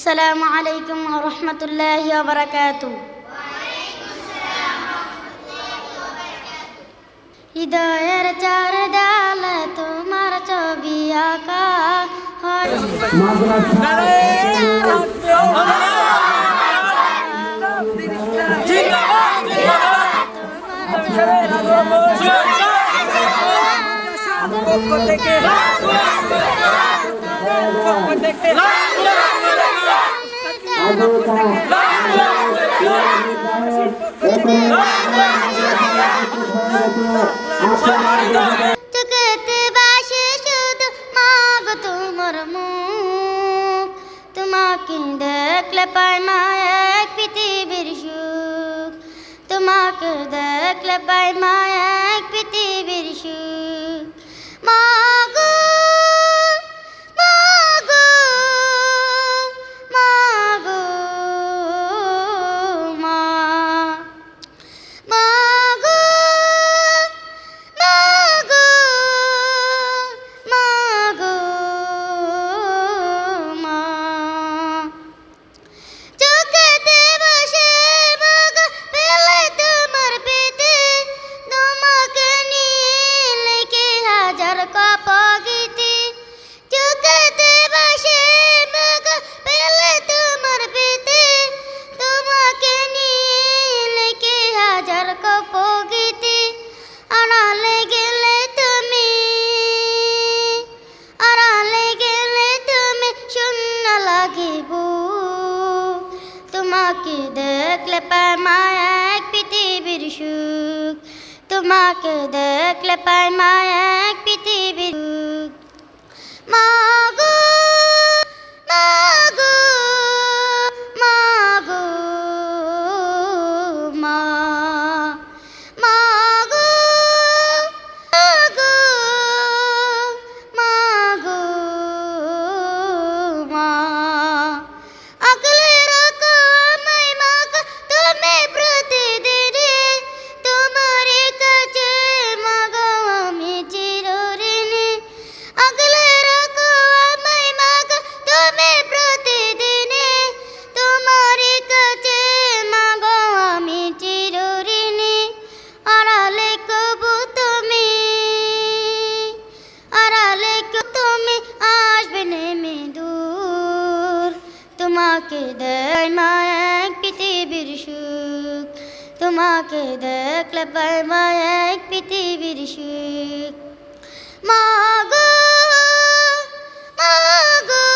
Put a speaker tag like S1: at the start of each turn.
S1: আসসালামু আলাইকুম ওয়া রাহমাতুল্লাহি ওয়া বারাকাতুহু। হৃদয়ের চার ডালে তোমার ছবি আঁকা চোখেতে বাসে শুধু মাগো তোমার মুখ, তোমাকে দেখলে পাই মা এক পৃথিবীর সুখ, তোমাকে দেখলে পাই মা এক পৃথিবীর সুখ। মাগো মাগো মাগো মা, মাগো মাগো মাগো মা। চোখেতে বসে মাগো পেলে তোমার পেতে, তোমাকে নিয়ে লিখে হাজার কপগীতি। চোখেতে বসে মাগো পেলে তোমার পেতে, তোমাকে নিয়ে লিখে হাজার কপগীতি। আড়ালে গেলে তুমি, আড়ালে গেলে তুমি শূন্য লাগিব, তোমাকে দেখলে পাই মা এক পৃথিবীর সুখ, তোমাকে দেখলে পাই মা এক পৃথিবীর সুখ। মাগো মাগো মাগো মা, মাগো মাগো মাগো মা। আগলে রাখো আমায় মাগো তুমি প্রতিদিনে, তোমার কাছে মাগো আমি চিরঋণী। আগলে রাখো আমায় মাগো তুমি প্রতিদিনে, তোমার কাছে মাগো আমি চিরঋণী। আড়ালে কবু তুমি, আড়ালে তুমি আসবে নেমে দূর, তোমাকে দেয় মা এক পৃথিবীর সুখ, তোমাকে দেখলে পাই মা এক পৃথিবীর সুখ। মাগো মাগো